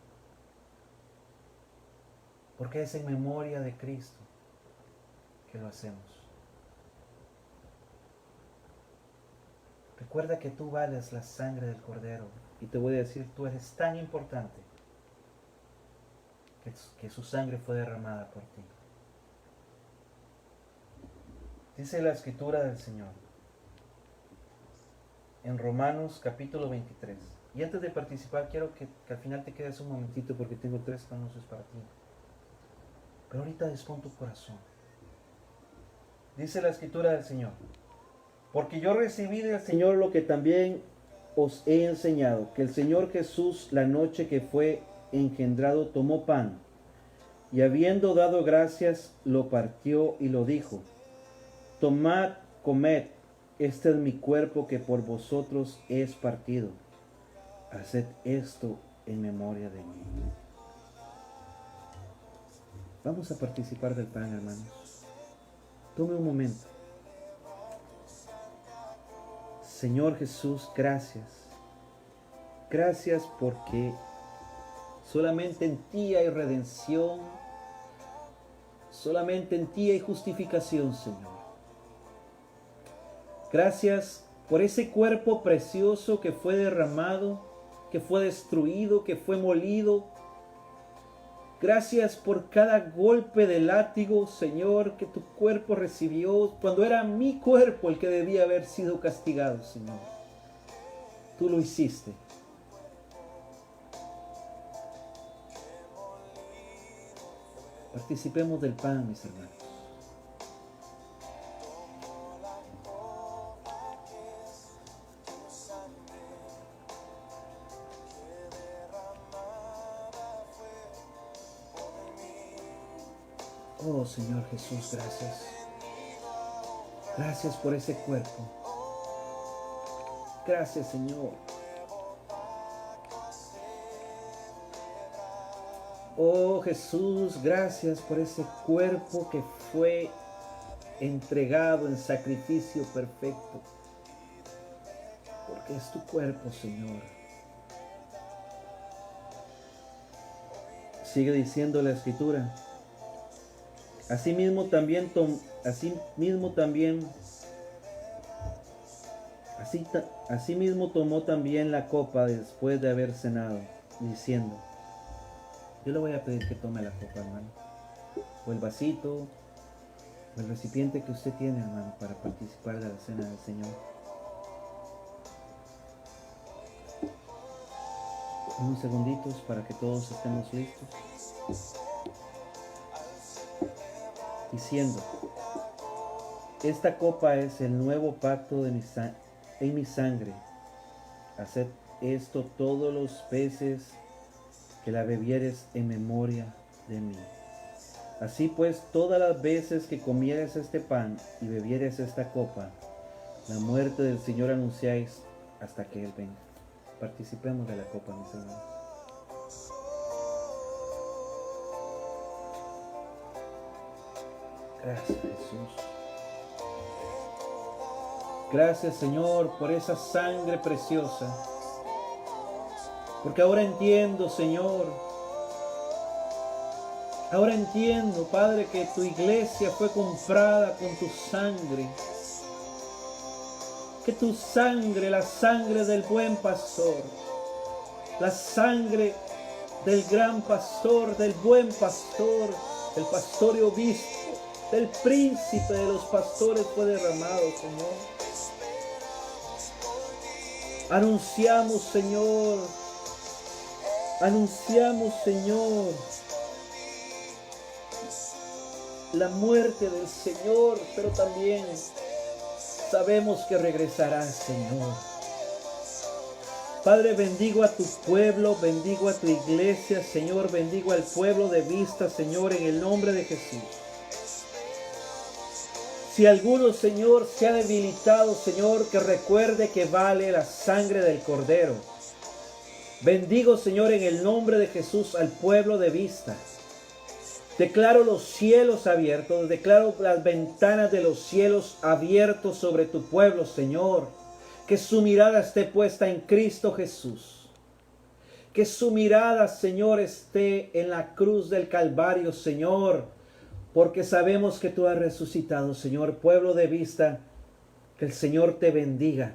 Speaker 1: Porque es en memoria de Cristo que lo hacemos. Recuerda que tú vales la sangre del Cordero. Y te voy a decir, tú eres tan importante que su sangre fue derramada por ti. Dice la Escritura del Señor en Romanos capítulo 23. Y antes de participar, quiero que al final te quedes un momentito porque tengo 3 anuncios para ti. Pero ahorita dispón tu corazón. Dice la Escritura del Señor: porque yo recibí del Señor lo que también os he enseñado, que el Señor Jesús, la noche que fue engendrado, tomó pan, y habiendo dado gracias, lo partió y lo dijo: tomad, comed, este es mi cuerpo que por vosotros es partido. Haced esto en memoria de mí. Vamos a participar del pan, hermanos. Tome un momento. Señor Jesús, gracias. Gracias porque solamente en ti hay redención. Solamente en ti hay justificación, Señor. Gracias por ese cuerpo precioso que fue derramado, que fue destruido, que fue molido. Gracias por cada golpe de látigo, Señor, que tu cuerpo recibió cuando era mi cuerpo el que debía haber sido castigado, Señor. Tú lo hiciste. Participemos del pan, mis hermanos. Oh Señor Jesús, gracias. Gracias por ese cuerpo. Gracias, Señor. Oh Jesús, gracias por ese cuerpo que fue entregado en sacrificio perfecto. Porque es tu cuerpo, Señor. Sigue diciendo la Escritura: Asimismo también tomó también la copa después de haber cenado, diciendo. Yo le voy a pedir que tome la copa, hermano, o el vasito, o el recipiente que usted tiene, hermano, para participar de la cena del Señor. Unos segunditos para que todos estemos listos. Diciendo: esta copa es el nuevo pacto en mi sangre. Haced esto todos los veces que la bebieres en memoria de mí. Así pues, todas las veces que comieres este pan y bebieres esta copa, la muerte del Señor anunciáis hasta que Él venga. Participemos de la copa, mis hermanos. Gracias, Jesús. Gracias, Señor, por esa sangre preciosa. Porque ahora entiendo, Señor. Ahora entiendo, Padre, que tu iglesia fue comprada con tu sangre. Que tu sangre, la sangre del buen pastor, la sangre del gran pastor, del buen pastor, el pastor y obispo, del príncipe de los pastores fue derramado, Señor. Anunciamos, Señor, la muerte del Señor, pero también sabemos que regresará, Señor. Padre, bendigo a tu pueblo, bendigo a tu iglesia, Señor, bendigo al pueblo de Vista, Señor, en el nombre de Jesús. Si alguno, Señor, se ha debilitado, Señor, que recuerde que vale la sangre del Cordero. Bendigo, Señor, en el nombre de Jesús al pueblo de Vista. Declaro los cielos abiertos, declaro las ventanas de los cielos abiertos sobre tu pueblo, Señor. Que su mirada esté puesta en Cristo Jesús. Que su mirada, Señor, esté en la cruz del Calvario, Señor. Porque sabemos que tú has resucitado, Señor. Pueblo de Vista, que el Señor te bendiga.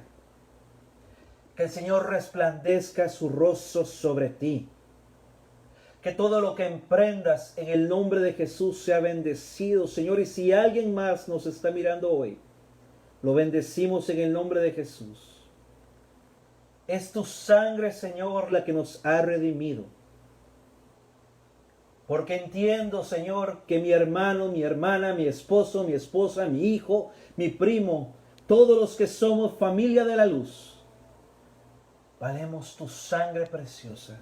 Speaker 1: Que el Señor resplandezca su rostro sobre ti. Que todo lo que emprendas en el nombre de Jesús sea bendecido, Señor. Y si alguien más nos está mirando hoy, lo bendecimos en el nombre de Jesús. Es tu sangre, Señor, la que nos ha redimido. Porque entiendo, Señor, que mi hermano, mi hermana, mi esposo, mi esposa, mi hijo, mi primo, todos los que somos familia de la luz, valemos tu sangre preciosa.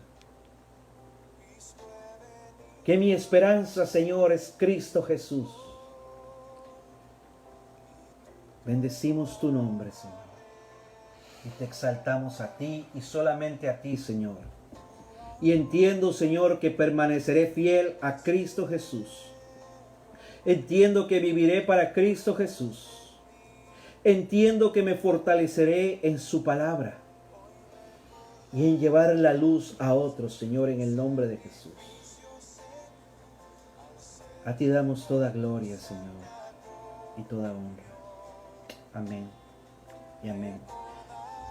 Speaker 1: Que mi esperanza, Señor, es Cristo Jesús. Bendecimos tu nombre, Señor. Y te exaltamos a ti y solamente a ti, Señor. Y entiendo, Señor, que permaneceré fiel a Cristo Jesús. Entiendo que viviré para Cristo Jesús. Entiendo que me fortaleceré en su palabra. Y en llevar la luz a otros, Señor, en el nombre de Jesús. A ti damos toda gloria, Señor, y toda honra. Amén y amén.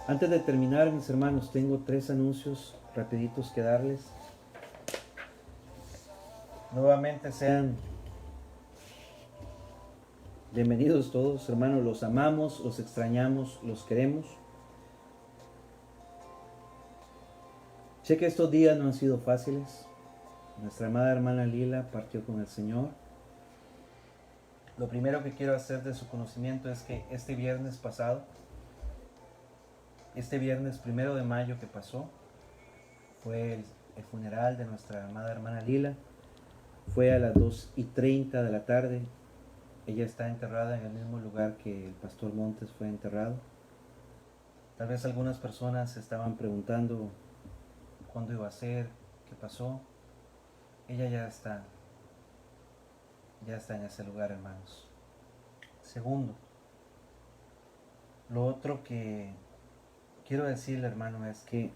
Speaker 1: Antes de terminar, mis hermanos, tengo 3 anuncios rapiditos que darles. Nuevamente sean bienvenidos todos, hermanos. Los amamos, los extrañamos, los queremos. Sé que estos días no han sido fáciles. Nuestra amada hermana Lila partió con el Señor. Lo primero que quiero hacer de su conocimiento es que este viernes pasado, este viernes 1 de mayo que pasó, fue el funeral de nuestra amada hermana Lila. Fue a las 2:30 de la tarde. Ella está enterrada en el mismo lugar que el pastor Montes fue enterrado. Tal vez algunas personas se estaban preguntando cuándo iba a ser, qué pasó. Ella ya está en ese lugar, hermanos. Segundo, lo otro que quiero decirle, hermano, es que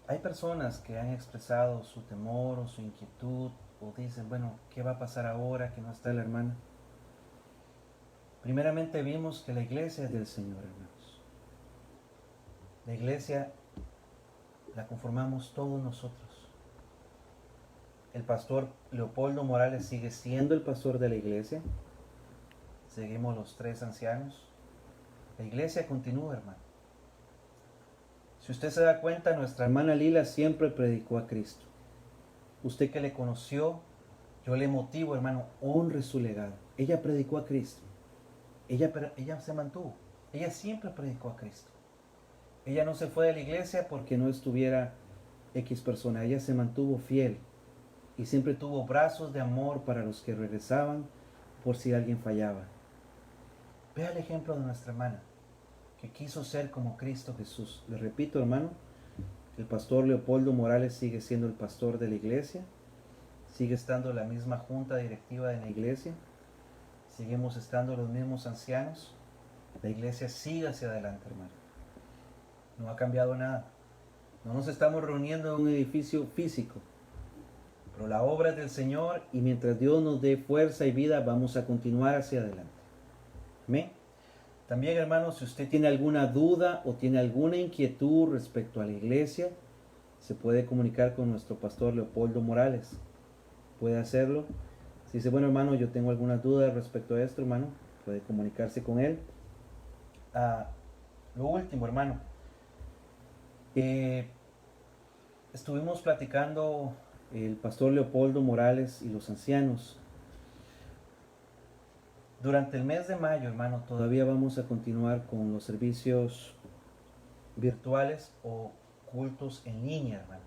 Speaker 1: hay personas que han expresado su temor o su inquietud o dicen, bueno, ¿qué va a pasar ahora que no está la hermana? Primeramente vimos que la iglesia es del Señor, hermanos. La iglesia la conformamos todos nosotros. El pastor Leopoldo Morales sigue siendo el pastor de la iglesia. Seguimos los 3 ancianos. La iglesia continúa, hermano. Si usted se da cuenta, nuestra hermana Lila siempre predicó a Cristo. Usted que le conoció, yo le motivo, hermano, honre su legado. Ella predicó a Cristo. Ella se mantuvo. Ella siempre predicó a Cristo. Ella no se fue de la iglesia porque no estuviera X persona. Ella se mantuvo fiel y siempre tuvo brazos de amor para los que regresaban por si alguien fallaba. Vea el ejemplo de nuestra hermana, que quiso ser como Cristo Jesús. Le repito, hermano, el pastor Leopoldo Morales sigue siendo el pastor de la iglesia. Sigue estando la misma junta directiva de la iglesia. Seguimos estando los mismos ancianos. La iglesia sigue hacia adelante, hermano. No ha cambiado nada. No nos estamos reuniendo en un edificio físico. Pero la obra es del Señor y mientras Dios nos dé fuerza y vida, vamos a continuar hacia adelante. Amén. También, hermanos, si usted tiene alguna duda o tiene alguna inquietud respecto a la iglesia, se puede comunicar con nuestro pastor Leopoldo Morales. Puede hacerlo. Si dice, bueno, hermano, yo tengo alguna duda respecto a esto, hermano, puede comunicarse con él. Lo último, hermano, estuvimos platicando el pastor Leopoldo Morales y los ancianos. Durante el mes de mayo, hermano, todavía vamos a continuar con los servicios virtuales o cultos en línea, hermano.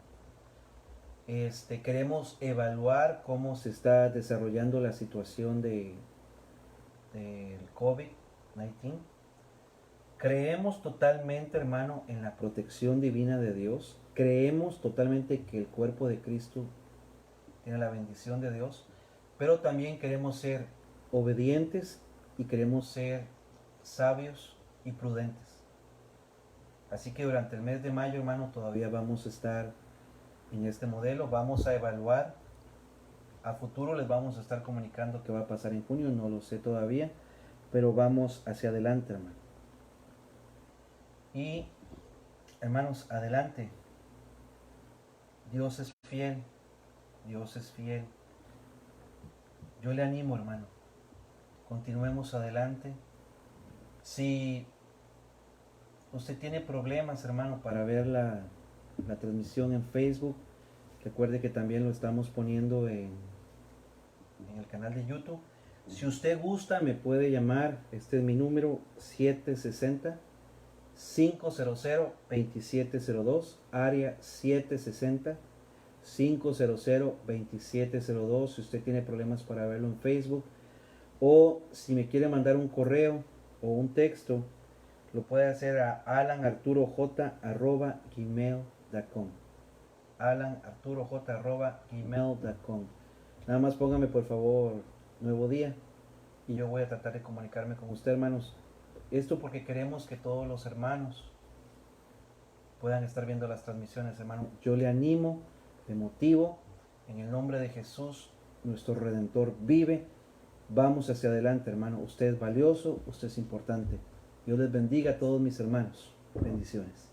Speaker 1: Queremos evaluar cómo se está desarrollando la situación del COVID-19. Creemos totalmente, hermano, en la protección divina de Dios. Creemos totalmente que el cuerpo de Cristo tiene la bendición de Dios. Pero también queremos ser obedientes y queremos ser sabios y prudentes. Así que durante el mes de mayo, hermano, todavía vamos a estar en este modelo. Vamos a evaluar. A futuro les vamos a estar comunicando qué va a pasar en junio. No lo sé todavía, pero vamos hacia adelante, hermano. Y, hermanos, adelante. Dios es fiel. Dios es fiel. Yo le animo, hermano. Continuemos adelante. Si usted tiene problemas, hermano, para ver la transmisión en Facebook, recuerde que también lo estamos poniendo en el canal de YouTube. Si usted gusta, me puede llamar. Este es mi número, 760-500-2702, área 760-500-2702. Si usted tiene problemas para verlo en Facebook, o si me quiere mandar un correo o un texto, lo puede hacer a alanarturoj@gmail.com. alanarturoj@gmail.com. Nada más póngame, por favor, nuevo día y yo voy a tratar de comunicarme con usted, hermanos. Esto porque queremos que todos los hermanos puedan estar viendo las transmisiones, hermano. Yo le animo, le motivo, en el nombre de Jesús, nuestro Redentor vive. Vamos hacia adelante, hermano. Usted es valioso, usted es importante. Dios les bendiga a todos mis hermanos. Bendiciones.